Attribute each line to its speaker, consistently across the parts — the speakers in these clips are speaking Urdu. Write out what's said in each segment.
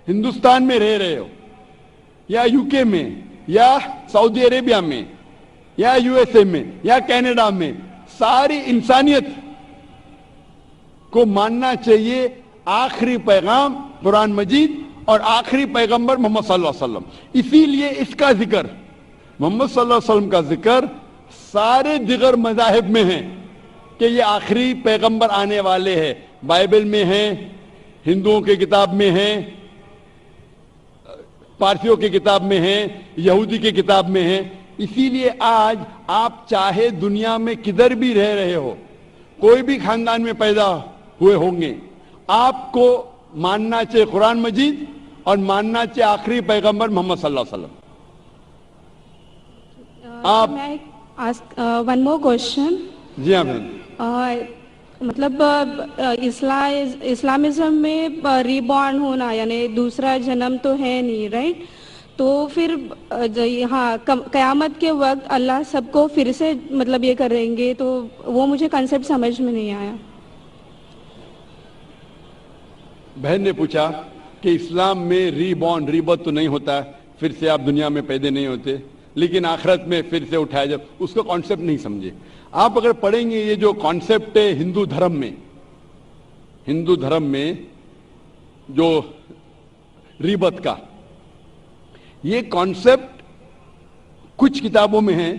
Speaker 1: ہندوستان میں رہ رہے ہو یا یوکے میں یا سعودی عربیہ میں یا یو ایس اے میں یا کینیڈا میں، ساری انسانیت کو ماننا چاہیے آخری پیغام قرآن مجید اور آخری پیغمبر محمد صلی اللہ علیہ وسلم. اسی لیے اس کا ذکر، محمد صلی اللہ علیہ وسلم کا ذکر سارے دیگر مذاہب میں ہے کہ یہ آخری پیغمبر آنے والے ہیں. بائبل میں ہیں، ہندوؤں کی کتاب میں ہیں، پارسیوں کی کتاب میں ہیں، یہودی کی کتاب میں ہیں. اسی لیے آج آپ چاہے دنیا میں کدھر بھی رہ رہے ہو، کوئی بھی خاندان میں پیدا ہوئے ہوں گے، آپ کو ماننا چاہیے قرآن مجید اور ماننا چاہیے آخری پیغمبر محمد صلی اللہ علیہ وسلم. آپ
Speaker 2: ون مور کوشچن.
Speaker 1: جی ہاں بہن.
Speaker 2: مطلب اسلامزم میں ریبورن ہونا یعنی دوسرا جنم تو ہے نہیں، رائٹ؟ تو پھر ہاں قیامت کے وقت اللہ سب کو پھر سے مطلب یہ کریں گے، تو وہ مجھے کنسیپٹ سمجھ میں نہیں آیا.
Speaker 1: بہن نے پوچھا کہ اسلام میں ری برتھ تو نہیں ہوتا، پھر سے آپ دنیا میں پیدا نہیں ہوتے، لیکن آخرت میں پھر سے اٹھایا جب اس کا کانسیپٹ نہیں سمجھے. آپ اگر پڑھیں گے یہ جو کانسیپٹ ہے ہندو دھرم میں جو ری برتھ کا، یہ کانسیپٹ کچھ کتابوں میں ہے،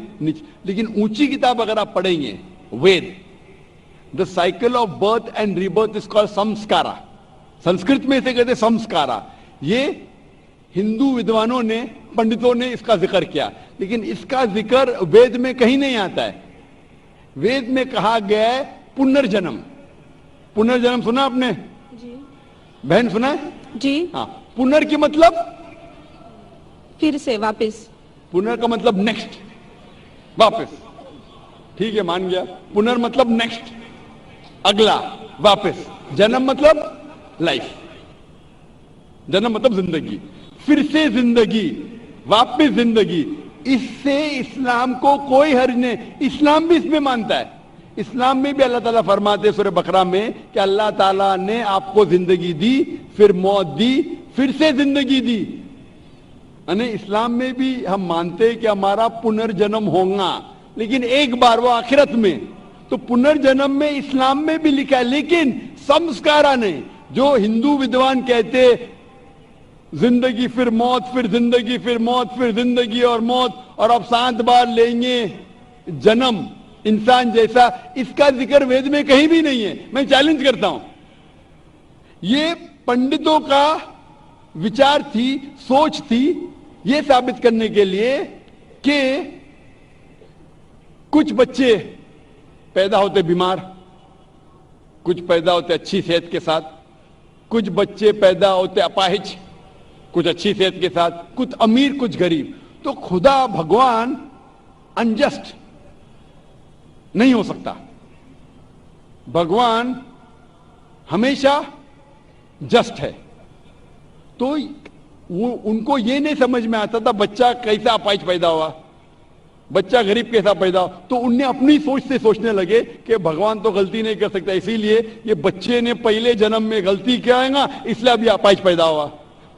Speaker 1: لیکن اونچی کتاب اگر آپ پڑھیں گے Veda, the cycle of birth and rebirth is called samskara. Sanskrit میں اسے کہتے سمسکارا. یہ ہندو ودوانوں نے، پنڈتوں نے اس کا ذکر کیا، لیکن اس کا ذکر وید میں کہیں نہیں آتا ہے. وید میں کہا گیا ہے پنرجنم. پنرجنم سنا آپ نے؟
Speaker 2: جی.
Speaker 1: بہن سنا ہے؟
Speaker 2: جی.
Speaker 1: ہاں. پنر کی مطلب
Speaker 2: پھر سے واپس.
Speaker 1: پنر کا مطلب نیکسٹ، واپس. ٹھیک ہے، مان گیا. پنر مطلب نیکسٹ، اگلا، واپس. جنم مطلب لائف. جنم مطلب زندگی، پھر سے زندگی، واپس زندگی. اس سے اسلام کو کوئی حرج نہیں. اسلام بھی اس میں مانتا ہے. اسلام میں بھی اللہ تعالیٰ فرماتے سورہ بقرہ میں کہ اللہ تعالیٰ نے آپ کو زندگی دی، پھر موت دی، پھر سے زندگی دی. یعنی اسلام میں بھی ہم مانتے کہ ہمارا پنرجنم ہوگا، لیکن ایک بار، وہ آخرت میں. تو پنرجنم میں اسلام میں بھی لکھا ہے، لیکن سمسکارا نہیں. جو ہندو ودوان کہتے زندگی پھر موت، پھر زندگی پھر موت، پھر زندگی اور موت، اور اب 7 بار لیں گے جنم انسان جیسا، اس کا ذکر وید میں کہیں بھی نہیں ہے. میں چیلنج کرتا ہوں، یہ پنڈتوں کا وچار تھی، سوچ تھی، یہ ثابت کرنے کے لیے کہ کچھ بچے پیدا ہوتے بیمار، کچھ پیدا ہوتے اچھی صحت کے ساتھ، کچھ بچے پیدا ہوتے اپاہج، کچھ اچھی صحت کے ساتھ، کچھ امیر کچھ غریب. تو خدا بھگوان انجسٹ نہیں ہو سکتا. بھگوان ہمیشہ جسٹ ہے. تو ان کو یہ نہیں سمجھ میں آتا تھا بچہ کیسا اپاہج پیدا ہوا، بچہ غریب کیسا پیدا ہوا. تو ان نے اپنی سوچ سے سوچنے لگے کہ بھگوان تو غلطی نہیں کر سکتا، اسی لیے یہ بچے نے پہلے جنم میں غلطی کیا ہے گا، اس لیے ابھی اپاہج پیدا ہوا.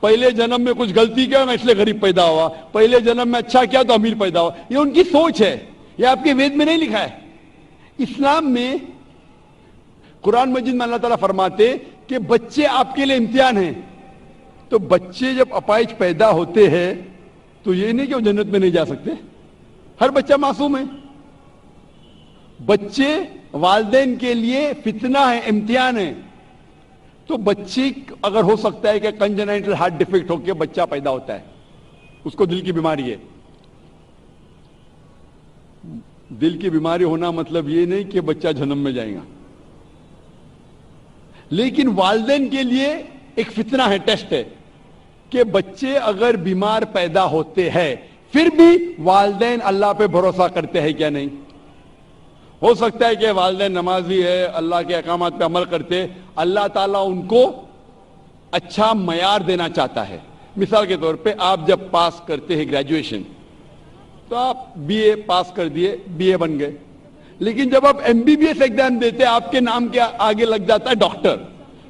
Speaker 1: پہلے جنم میں کچھ غلطی کیا اس لیے غریب پیدا ہوا. پہلے جنم میں اچھا کیا تو امیر پیدا ہوا. یہ ان کی سوچ ہے، یہ آپ کے وید میں نہیں لکھا ہے. اسلام میں قرآن مجید میں اللہ تعالیٰ فرماتے کہ بچے آپ کے لیے امتحان ہیں. تو بچے جب اپاہج پیدا ہوتے ہیں تو یہ نہیں کہ وہ جنت میں نہیں جا سکتے. ہر بچہ معصوم ہے. بچے والدین کے لیے فتنہ ہے، امتحان ہے. تو بچے اگر ہو سکتا ہے کہ کنجنائٹل ہارٹ ڈیفیکٹ ہو کے بچہ پیدا ہوتا ہے، اس کو دل کی بیماری ہے. دل کی بیماری ہونا مطلب یہ نہیں کہ بچہ جہنم میں جائے گا، لیکن والدین کے لیے ایک فتنہ ہے، ٹیسٹ ہے کہ بچے اگر بیمار پیدا ہوتے ہیں پھر بھی والدین اللہ پہ بھروسہ کرتے ہیں کیا نہیں. ہو سکتا ہے کہ والدین نمازی ہے، اللہ کے احکامات پہ عمل کرتے، اللہ تعالیٰ ان کو اچھا معیار دینا چاہتا ہے. مثال کے طور پہ آپ جب پاس کرتے ہیں گریجویشن تو آپ بی اے پاس کر دیے، بی اے بن گئے، لیکن جب آپ M B B S exam دیتے آپ کے نام کے آگے لگ جاتا ہے ڈاکٹر.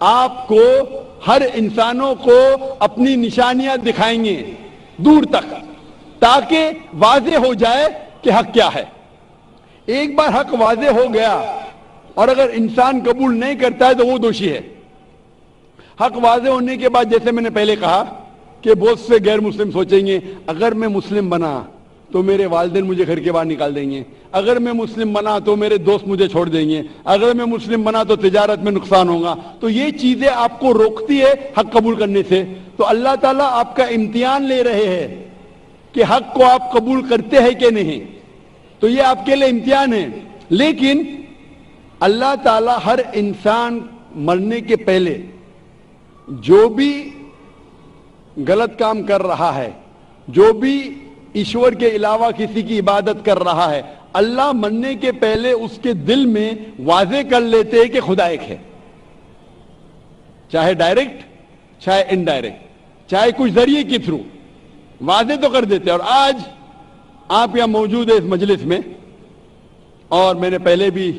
Speaker 1: آپ کو ہر انسانوں کو اپنی نشانیاں دکھائیں گے دور تک، تاکہ واضح ہو جائے کہ حق کیا ہے۔ ایک بار حق واضح ہو گیا اور اگر انسان قبول نہیں کرتا ہے تو وہ دوشی ہے۔ حق واضح ہونے کے بعد جیسے میں نے پہلے کہا کہ بہت سے غیر مسلم سوچیں گے اگر میں مسلم بنا تو میرے والدین مجھے گھر کے باہر نکال دیں گے، اگر میں مسلم بنا تو میرے دوست مجھے چھوڑ دیں گے، اگر میں مسلم بنا تو تجارت میں نقصان ہوگا۔ تو یہ چیزیں آپ کو روکتی ہے حق قبول کرنے سے۔ تو اللہ تعالیٰ آپ کا امتحان لے رہے ہیں کہ حق کو آپ قبول کرتے ہیں کہ نہیں، تو یہ آپ کے لیے امتحان ہے۔ لیکن اللہ تعالیٰ ہر انسان مرنے کے پہلے جو بھی غلط کام کر رہا ہے، جو بھی ایشور کے علاوہ کسی کی عبادت کر رہا ہے، اللہ مرنے کے پہلے اس کے دل میں واضح کر لیتے ہیں کہ خدا ایک ہے، چاہے ڈائریکٹ چاہے انڈائریکٹ، چاہے کچھ ذریعے کے تھرو واضح تو کر دیتے۔ اور آج آپ یہاں موجود ہیں اس مجلس میں، اور میں نے پہلے بھی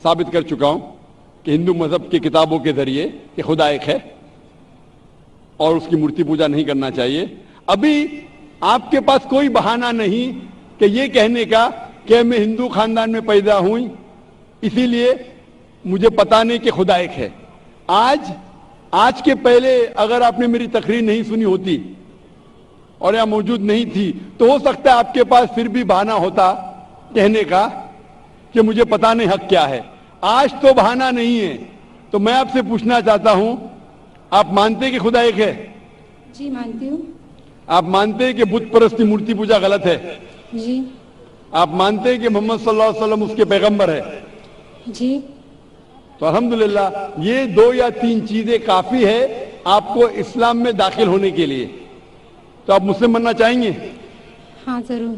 Speaker 1: ثابت کر چکا ہوں کہ ہندو مذہب کی کتابوں کے ذریعے کہ خدا ایک ہے اور اس کی مورتی پوجا نہیں کرنا چاہیے۔ ابھی آپ کے پاس کوئی بہانہ نہیں کہ یہ کہنے کا کہ میں ہندو خاندان میں پیدا ہوں اسی لیے مجھے پتا نہیں کہ خدا ایک ہے۔ آج کے پہلے اگر آپ نے میری تقریر نہیں سنی ہوتی اور یہاں موجود نہیں تھی تو ہو سکتا ہے آپ کے پاس پھر بھی بہانہ ہوتا کہنے کا کہ مجھے پتا نہیں حق کیا ہے۔ آج تو بہانہ نہیں ہے، تو میں آپ سے پوچھنا چاہتا ہوں، آپ مانتے کہ خدا ایک ہے؟
Speaker 3: جی مانتی ہوں۔
Speaker 1: آپ مانتے کہ بت پرستی مورتی پوجا غلط ہے؟
Speaker 3: جی۔
Speaker 1: آپ مانتے ہیں کہ محمد صلی اللہ علیہ وسلم اس کے پیغمبر ہے؟
Speaker 3: جی۔
Speaker 1: تو الحمدللہ یہ 2 یا 3 چیزیں کافی ہے آپ کو اسلام میں داخل ہونے کے لیے۔ تو آپ مسلم بننا چاہیں گے؟
Speaker 3: ہاں ضرور۔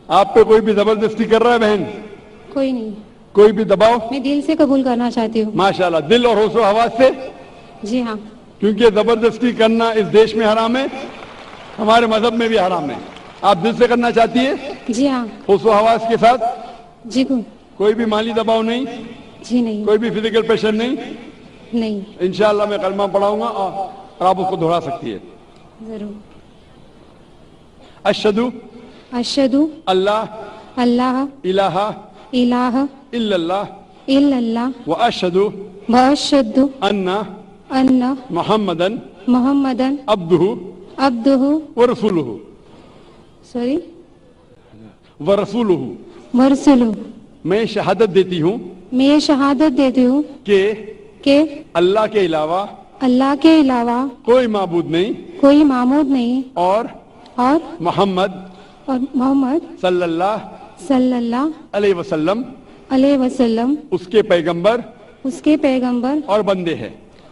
Speaker 1: آپ پہ کوئی بھی زبردستی کر رہا ہے بہن؟
Speaker 3: کوئی نہیں،
Speaker 1: کوئی بھی دباؤ؟
Speaker 3: میں دل سے قبول کرنا چاہتی ہوں۔
Speaker 1: ماشاءاللہ، دل اور ہوش و حواس سے؟
Speaker 3: جی ہاں۔
Speaker 1: کیونکہ زبردستی کرنا اس دیش میں حرام ہے، ہمارے مذہب میں بھی حرام ہے۔ آپ دل سے کرنا چاہتی ہے؟
Speaker 3: جی ہاں۔
Speaker 1: ہوش و حواس کے ساتھ؟
Speaker 3: جی
Speaker 1: کوئی بھی مالی دباؤ نہیں؟
Speaker 3: جی نہیں۔
Speaker 1: کوئی بھی فزیکل پریشر نہیں؟
Speaker 3: نہیں۔
Speaker 1: انشاءاللہ میں کلمہ پڑھاؤں گا اور آپ اس کو دہرا سکتی ہے۔
Speaker 3: ضرور۔
Speaker 1: اشہدو
Speaker 3: اشہدو
Speaker 1: اللہ
Speaker 3: اللہ
Speaker 1: الہ
Speaker 3: الہ
Speaker 1: الا اللہ
Speaker 3: الا اللہ
Speaker 1: واشہدو
Speaker 3: واشہد
Speaker 1: ان
Speaker 3: ان
Speaker 1: محمدن
Speaker 3: محمدن
Speaker 1: عبدہ
Speaker 3: عبدہ
Speaker 1: ورسولہ
Speaker 3: سوری
Speaker 1: ورسولہ۔
Speaker 3: ورسولہ۔
Speaker 1: میں شہادت دیتی ہوں
Speaker 3: میں یہ شہادت دیتی ہوں کہ
Speaker 1: اللہ کے علاوہ
Speaker 3: اللہ کے علاوہ
Speaker 1: کوئی معبود نہیں
Speaker 3: کوئی معبود نہیں،
Speaker 1: اور
Speaker 3: اور
Speaker 1: محمد
Speaker 3: محمد
Speaker 1: صلی اللہ
Speaker 3: صلی اللہ
Speaker 1: علیہ وسلم
Speaker 3: علیہ وسلم
Speaker 1: اس کے پیغمبر
Speaker 3: اس کے پیغمبر
Speaker 1: اور بندے ہیں۔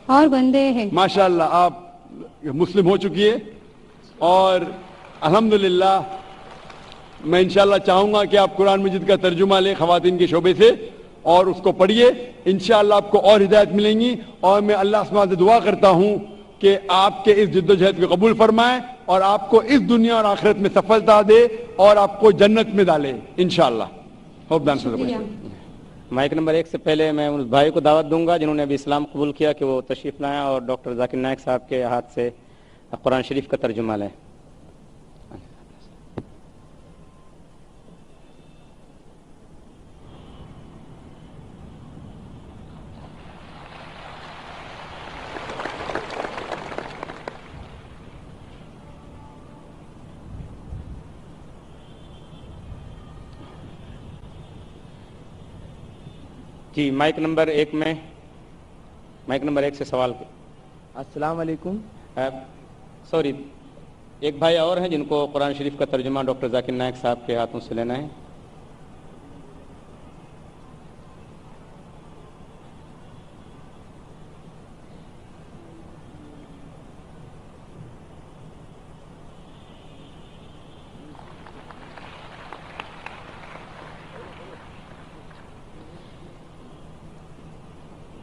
Speaker 3: اور بندے ہیں۔
Speaker 1: ماشاءاللہ آپ مسلم ہو چکی ہے، اور الحمدللہ میں انشاءاللہ چاہوں گا کہ آپ قرآن مجید کا ترجمہ لیں خواتین کے شعبے سے اور اس کو پڑھیے، انشاءاللہ آپ کو اور ہدایت ملیں گی۔ اور میں اللہ سبحانہ سے دعا کرتا ہوں کہ آپ کے اس جد و جہد کو قبول فرمائے اور آپ کو اس دنیا اور آخرت میں سفلتا دے اور آپ کو جنت میں ڈالے انشاءاللہ۔
Speaker 4: مائک نمبر 1 سے پہلے میں اس بھائی کو دعوت دوں گا جنہوں نے ابھی اسلام قبول کیا کہ وہ تشریف لائیں اور ڈاکٹر ذاکر نائک صاحب کے ہاتھ سے قرآن شریف کا ترجمہ لیں۔ جی مائک نمبر 1 سے سوال۔
Speaker 5: السلام علیکم۔
Speaker 4: سوری، ایک بھائی اور ہیں جن کو قرآن شریف کا ترجمہ ڈاکٹر ذاکر نائک صاحب کے ہاتھوں سے لینا ہے۔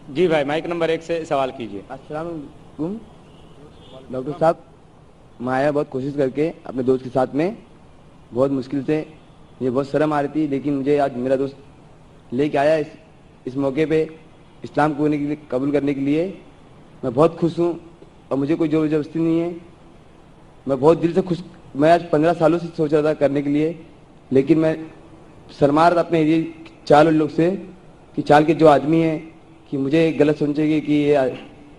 Speaker 4: جی بھائی مائک نمبر 1 سے سوال کیجئے۔
Speaker 5: السلام علیکم ڈاکٹر صاحب، میں آیا بہت کوشش کر کے اپنے دوست کے ساتھ میں، بہت مشکل سے، مجھے بہت شرم آ رہی تھی، لیکن مجھے آج میرا دوست لے کے آیا اس موقع پہ اسلام کو قبول کرنے کے لیے میں بہت خوش ہوں اور مجھے کوئی زور زبردستی نہیں ہے. میں بہت دل سے خوش. میں آج 15 سالوں سے سوچ رہا تھا کرنے کے لیے, لیکن میں شرما رہا تھا اپنے ایریے چال لوگ سے کہ چال کے جو آدمی ہیں کہ مجھے غلط سمجھے گی کہ یہ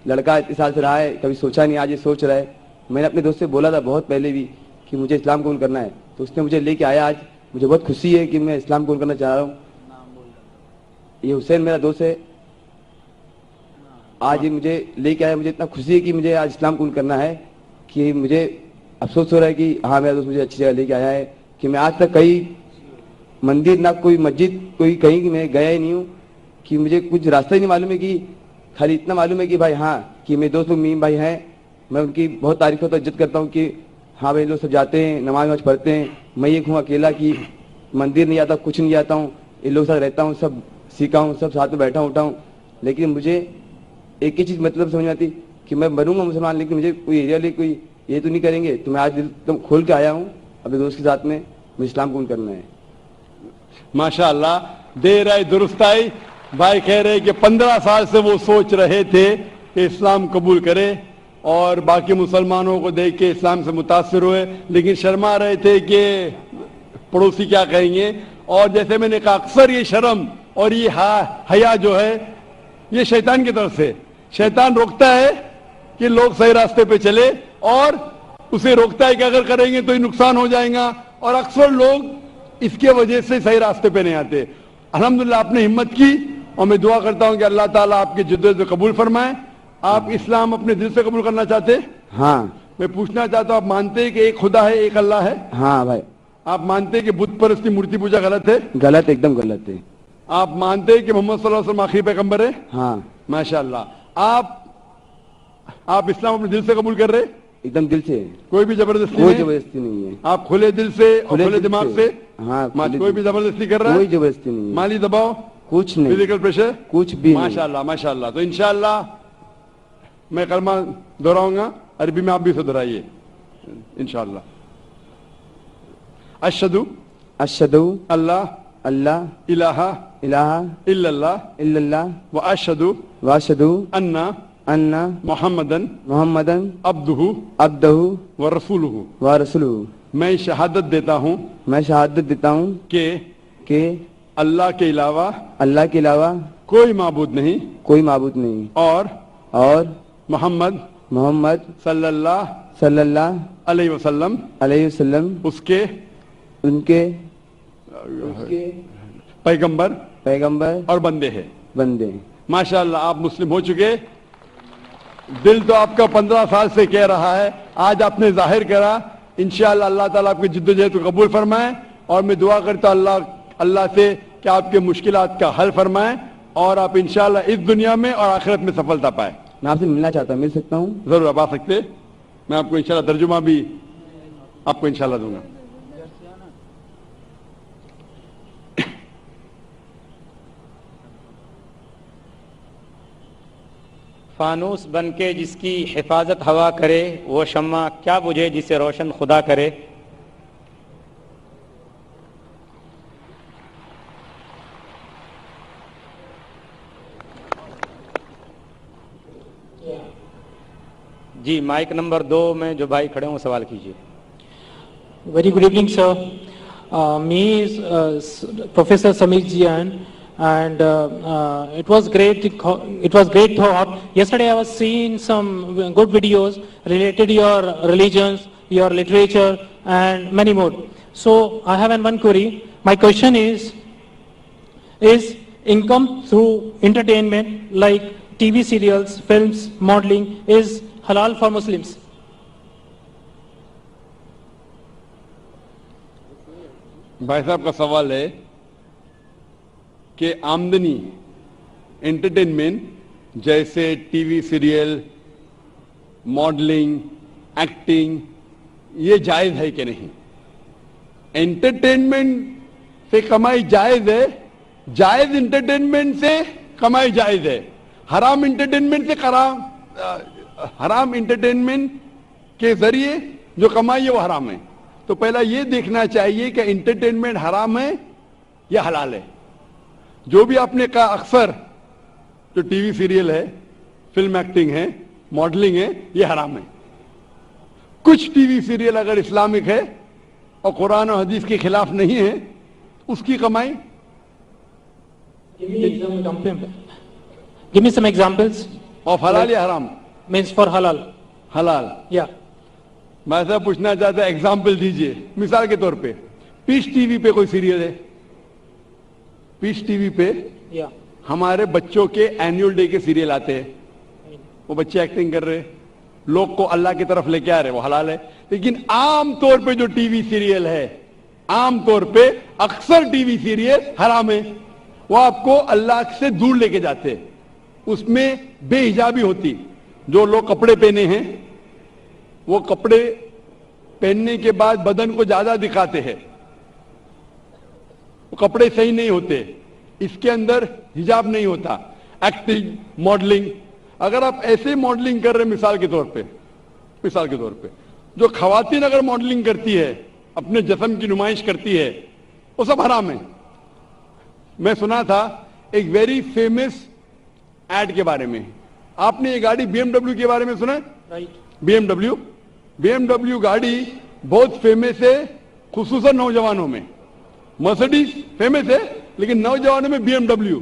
Speaker 5: لڑکا اتنے سال سے رہا ہے, کبھی سوچا نہیں, آج یہ سوچ رہا ہے. میں نے اپنے دوست سے بولا تھا بہت پہلے بھی کہ مجھے اسلام قبول کرنا ہے, تو اس نے مجھے لے کے آیا. آج مجھے بہت خوشی ہے کہ میں اسلام قبول کرنا چاہ رہا ہوں. یہ حسین میرا دوست ہے, آج یہ مجھے لے کے آیا. مجھے اتنا خوشی ہے کہ مجھے آج اسلام قبول کرنا ہے کہ مجھے افسوس ہو رہا ہے کہ ہاں میرا دوست مجھے اچھی جگہ لے کے آیا ہے. کہ میں آج تک کئی مندر نہ کوئی مسجد کوئی کہیں میں گیا ہی نہیں ہوں, کہ مجھے کچھ راستہ ہی نہیں معلوم ہے. کہ خالی اتنا معلوم ہے کہ بھائی ہاں کہ میرے دوست لوگ میم بھائی ہیں, میں ان کی بہت تعریف کرتا ہوں, عزت کرتا ہوں کہ ہاں بھائی لوگ سب جاتے ہیں نماز پڑھتے ہیں. میں یہ ہوں اکیلا کہ مندر نہیں آتا, کچھ نہیں جاتا ہوں, ان لوگ ساتھ رہتا ہوں, سب سیکھا ہوں, سب ساتھ میں بیٹھا اٹھا ہوں. لیکن مجھے ایک ہی چیز مطلب سمجھ آتی کہ میں بنوں گا مسلمان, لیکن مجھے کوئی ایریا لے کوئی یہ تو نہیں کریں گے. تو میں آج دل کھول کے آیا ہوں اپنے دوست کے ساتھ میں, مجھے اسلام قبول کرنا ہے.
Speaker 1: ماشاء اللہ, دیر آئی درست آئی. بھائی کہہ رہے کہ 15 سال سے وہ سوچ رہے تھے کہ اسلام قبول کرے, اور باقی مسلمانوں کو دیکھ کے اسلام سے متاثر ہوئے, لیکن شرما رہے تھے کہ پڑوسی کیا کہیں گے. اور جیسے میں نے کہا اکثر یہ شرم اور یہ حیا جو ہے یہ شیطان کی طرف سے, شیطان روکتا ہے کہ لوگ صحیح راستے پہ چلے, اور اسے روکتا ہے کہ اگر کریں گے تو یہ نقصان ہو جائے گا, اور اکثر لوگ اس کے وجہ سے صحیح راستے پہ نہیں آتے. الحمدللہ آپ نے ہمت کی, اور میں دعا کرتا ہوں کہ اللہ تعالیٰ آپ کے جدوجہد قبول فرمائے. آپ اسلام اپنے دل سے قبول کرنا چاہتے ہیں؟
Speaker 5: ہاں.
Speaker 1: میں پوچھنا چاہتا ہوں, آپ مانتے ہیں کہ ایک خدا ہے, ایک اللہ ہے؟
Speaker 5: ہاں بھائی.
Speaker 1: آپ مانتے ہیں کہ بت پرستی مورتی پوجا غلط ہے؟
Speaker 5: غلط, ایک دم غلط ہے.
Speaker 1: آپ مانتے ہیں کہ محمد صلی اللہ علیہ وسلم آخری پیغمبر ہے؟
Speaker 5: ہاں.
Speaker 1: ماشاءاللہ. آپ اسلام اپنے دل سے قبول کر رہے؟
Speaker 5: ایک دم دل سے,
Speaker 1: کوئی بھی زبردستی
Speaker 5: کوئی
Speaker 1: نہیں؟
Speaker 5: زبردستی نہیں ہے.
Speaker 1: آپ کھلے دل سے اور کھلے دماغ سے؟
Speaker 5: ہاں.
Speaker 1: کوئی بھی زبردستی کر رہا ہے؟
Speaker 5: کوئی زبردستی نہیں ہے.
Speaker 1: مالی دباؤ
Speaker 5: کچھ نہیں,
Speaker 1: فزیکل پریشر
Speaker 5: کچھ بھی نہیں.
Speaker 1: ماشاءاللہ ماشاءاللہ. تو انشاءاللہ میں کلمہ دہراؤں گا, عربی میں آپ بھی دہرائیے انشاءاللہ. اشہدو
Speaker 5: اشہدو
Speaker 1: اللہ
Speaker 5: اللہ
Speaker 1: الہ
Speaker 5: الہ
Speaker 1: الا اللہ
Speaker 5: الا اللہ
Speaker 1: واشہدو
Speaker 5: واشہدو
Speaker 1: انا
Speaker 5: ان
Speaker 1: محمدن
Speaker 5: محمدن
Speaker 1: عبدہ
Speaker 5: عبدہ
Speaker 1: ورسولہ.
Speaker 5: ورسولہ.
Speaker 1: میں شہادت دیتا ہوں
Speaker 5: میں شہادت دیتا ہوں کہ
Speaker 1: اللہ کے علاوہ
Speaker 5: اللہ کے علاوہ
Speaker 1: کوئی معبود نہیں,
Speaker 5: کوئی معبود نہیں, اور
Speaker 1: محمد
Speaker 5: صلی اللہ
Speaker 1: علیہ وسلم
Speaker 5: علیہ وسلم ان کے پیغمبر
Speaker 1: اور بندے ہیں.
Speaker 5: بندے.
Speaker 1: ماشاءاللہ آپ مسلم ہو چکے. دل تو آپ کا 15 سال سے کہہ رہا ہے, آج آپ نے ظاہر کرا. انشاءاللہ اللہ تعالیٰ آپ کی جدوجہد کو قبول فرمائے, اور میں دعا کرتا اللہ سے کہ آپ کے مشکلات کا حل فرمائے, اور آپ انشاءاللہ اس دنیا میں اور آخرت میں سفلتا پائے.
Speaker 5: میں آپ سے ملنا چاہتا ہوں, مل سکتا ہوں؟
Speaker 1: ضرور آپ آ سکتے. میں آپ کو انشاءاللہ ترجمہ بھی آپ کو انشاءاللہ دوں گا.
Speaker 4: فانوس بن کے جس کی حفاظت ہوا کرے, وہ شمع کیا بجھے جسے روشن خدا کرے. جی مائک نمبر 2 میں جو بھائی کھڑے ہوں سوال کیجیے.
Speaker 6: Very good evening, sir. Me is Professor Samir Jian, and it was great. It was great thought. Yesterday I was seeing some good videos related to your religions, your literature, and many more. So I have one query. My question is income through entertainment like TV serials, films, modeling is halal for Muslims?
Speaker 1: بھائی صاحب کا سوال ہے کہ آمدنی انٹرٹینمنٹ جیسے T V serial, modelling, acting, یہ جائز ہے کہ نہیں؟ انٹرٹینمنٹ سے کمائی جائز ہے, جائز انٹرٹینمنٹ سے کمائی جائز ہے. حرام انٹرٹینمنٹ سے حرام انٹرٹینمنٹ کے ذریعے جو کمائی ہے وہ حرام ہے. تو پہلا یہ دیکھنا چاہیے کہ انٹرٹینمنٹ حرام ہے یا حلال ہے. جو بھی آپ نے کہا اکثر جو ٹی وی سیریل ہے, فلم ایکٹنگ ہے, ماڈلنگ ہے, یہ حرام ہے. کچھ ٹی وی سیریل اگر اسلامک ہے اور قرآن و حدیث کے خلاف نہیں ہے, اس کی کمائی.
Speaker 6: Give me some examples.
Speaker 1: اور حلال یا حرام؟
Speaker 6: Means for halal.
Speaker 1: حلال.
Speaker 6: Yeah.
Speaker 1: میں ایسا پوچھنا چاہتا ہوں, ایگزامپل دیجئے. مثال کے طور پہ پیس ٹی وی پہ کوئی سیریل ہے, پیس ٹی وی پہ
Speaker 6: Yeah.
Speaker 1: ہمارے بچوں کے اینیول ڈے کے سیریل آتے ہیں, وہ بچے ایکٹنگ کر رہے, لوگ کو اللہ کی طرف لے کے آ رہے, وہ حلال ہے. لیکن عام طور پہ جو ٹی وی سیریل ہے, عام طور پہ اکثر ٹی وی سیریل حرام ہے. وہ آپ کو اللہ سے دور لے کے جاتے, اس میں بے حجابی ہوتی. جو لوگ کپڑے پہنے ہیں وہ کپڑے پہننے کے بعد بدن کو زیادہ دکھاتے ہیں, وہ کپڑے صحیح نہیں ہوتے, اس کے اندر حجاب نہیں ہوتا. ایکٹنگ, ماڈلنگ, اگر آپ ایسے ماڈلنگ کر رہے, مثال کے طور پہ جو خواتین اگر ماڈلنگ کرتی ہے, اپنے جسم کی نمائش کرتی ہے, وہ سب حرام ہے. میں سنا تھا ایک ویری فیمس ایڈ کے بارے میں. آپ نے یہ گاڑی بی ایم ڈبلیو کے بارے میں سنا ہے؟ بی ایم ڈبلیو گاڑی بہت فیمس ہے, خصوصاً نوجوانوں میں. مرسڈیز فیمس ہے لیکن نوجوانوں میں بی ایم ڈبلیو.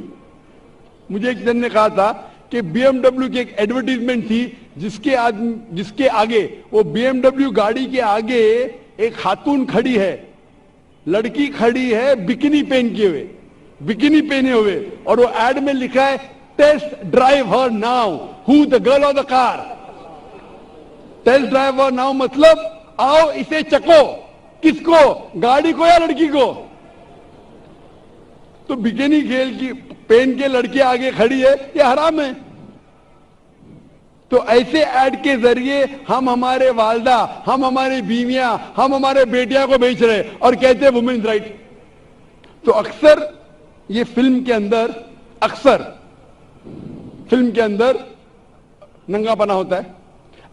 Speaker 1: مجھے ایک جن نے کہا تھا کہ بی ایم ڈبلیو کی ایک ایڈورٹیزمنٹ تھی جس کے آگے, وہ بی ایم ڈبلیو گاڑی کے آگے ایک خاتون کھڑی ہے, لڑکی کھڑی ہے بکینی پہنے ہوئے, اور وہ ایڈ میں لکھا ہے test drive her now, who the girl of the car. Test drive her now مطلب آؤ اسے چکو. کس کو؟ گاڑی کو یا لڑکی کو؟ تو بکینی کی پہن کے لڑکی آگے کھڑی ہے, یہ حرام ہے. تو ایسے ایڈ کے ذریعے ہم ہمارے والدہ, ہم ہماری بیویاں, ہم ہمارے بیٹیاں کو بیچ رہے اور کہتے ہیں وومنز رائٹ. تو اکثر یہ فلم کے اندر ننگا پنا ہوتا ہے.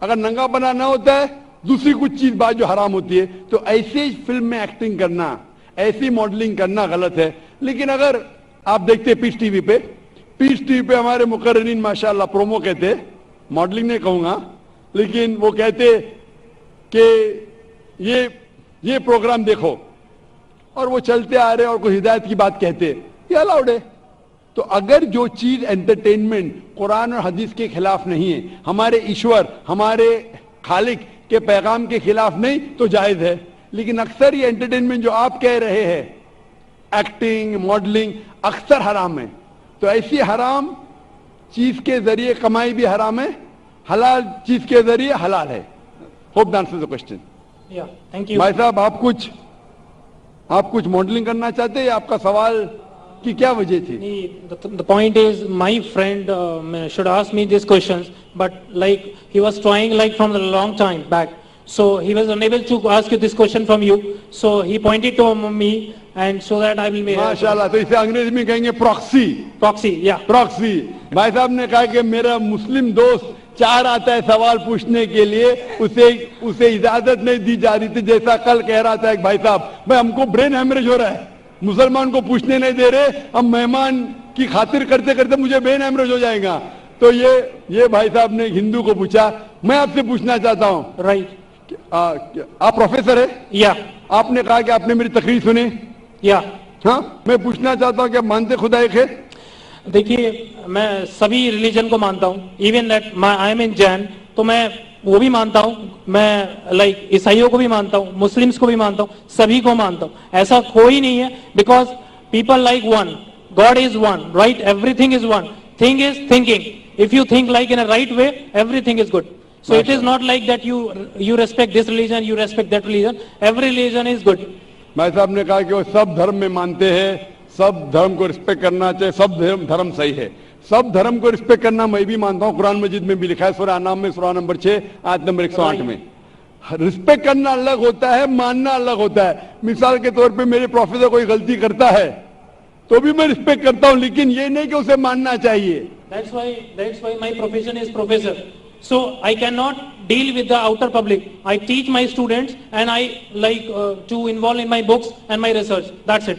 Speaker 1: اگر ننگا پنا نہ ہوتا ہے, دوسری کچھ چیز بات جو حرام ہوتی ہے, تو ایسے فلم میں ایکٹنگ کرنا, ایسی ماڈلنگ کرنا غلط ہے. لیکن اگر آپ دیکھتے ہیں پیس ٹی وی پہ ہمارے مقررین ماشاءاللہ پرومو کہتے, ماڈلنگ نہیں کہوں گا, لیکن وہ کہتے کہ یہ پروگرام دیکھو, اور وہ چلتے آ رہے اور کوئی ہدایت کی بات کہتے, یہ الاؤڈ ہے. تو اگر جو چیز انٹرٹینمنٹ قرآن اور حدیث کے خلاف نہیں ہے, ہمارے ایشور, ہمارے خالق کے پیغام کے خلاف نہیں, تو جائز ہے. لیکن اکثر یہ انٹرٹینمنٹ جو آپ کہہ رہے ہیں, ایکٹنگ, ماڈلنگ, اکثر حرام ہے. تو ایسی حرام چیز کے ذریعے کمائی بھی حرام ہے, حلال چیز کے ذریعے حلال ہے. Hope the answer the question. بھائی صاحب آپ کچھ ماڈلنگ کرنا چاہتے ہیں, آپ کا سوال کی کیا وجہ تھی؟
Speaker 6: The point is, my friend should ask me these questions, but like he was trying like from a long time back, so he was unable to ask you this question from you, so he pointed to me, and so that I will be.
Speaker 1: ماشاءاللہ. تو اسے انگریزی میں کہیں گے پراکسی.
Speaker 6: Yeah.
Speaker 1: پراکسی. بھائی صاحب نے کہا کہ میرا مسلم دوست چار آتا ہے سوال پوچھنے کے لیے, اسے اجازت نہیں دی جا رہی تھی. جیسا کل کہہ رہا تھا ایک بھائی صاحب, بھائی ہم کو برین ہیمریج ہو رہا ہے, مسلمان کو پوچھنے نہیں دے رہے, ہم مہمان کی خاطر کرتے کرتے مجھے برین ہیمریج ہو جائے گا. تو یہ بھائی صاحب نے ہندو کو پوچھا. میں آپ سے پوچھنا چاہتا ہوں,
Speaker 6: Right.
Speaker 1: آپ پروفیسر ہیں؟
Speaker 6: Yeah.
Speaker 1: آپ نے کہا کہ آپ نے میری تقریر سنی.
Speaker 6: Yeah.
Speaker 1: ہاں, میں پوچھنا چاہتا ہوں کہ آپ مانتے خدا ایک ہے؟
Speaker 6: دیکھیے, میں سبھی ریلیجن کو مانتا ہوں. ایون دیٹ آئی ایم ان جین, تو میں وہ بھی مانتا ہوں. میں لائک عیسائیوں کو بھی مانتا ہوں, مسلمس کو بھی مانتا ہوں, سبھی کو مانتا ہوں. ایسا کوئی نہیں ہے, because people like one, God is one, right, every thing is one. Thing is thinking. If you think like in a right way, everything is good. So it is not like that you respect this religion, you respect that religion. Every religion is good.
Speaker 1: بھائی صاحب نے کہا کہ وہ سب دھرم میں مانتے ہیں, سب دھرم کو رسپیکٹ کرنا چاہیے, سب دھرم صحیح ہے. سب دھرم کو رسپیکٹ کرنا میں بھی مانتا ہوں. قرآن مجید میں بھی لکھا ہے, سورہ انعام میں سورہ نمبر 6 آیت نمبر 108 میں. رسپیکٹ کرنا الگ ہوتا ہے, ماننا الگ ہوتا ہے. مثال کے طور پہ میرے پروفیسر کوئی غلطی کرتا ہے تو بھی میں رسپیکٹ کرتا ہوں, لیکن یہ نہیں کہ اسے ماننا چاہیے.
Speaker 6: That's why my profession is professor. So I cannot deal with the outer public. I teach my students and I like to involve in my books and my research. That's it.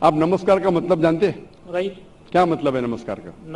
Speaker 1: آپ نمسکار کا مطلب جانتے ہیں؟
Speaker 6: right?
Speaker 1: کیا مطلب ہے نمسکار کا؟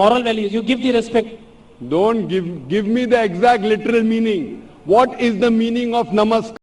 Speaker 6: moral values, you give the respect.
Speaker 1: Don't give me the exact literal meaning. What is the meaning of namaskar?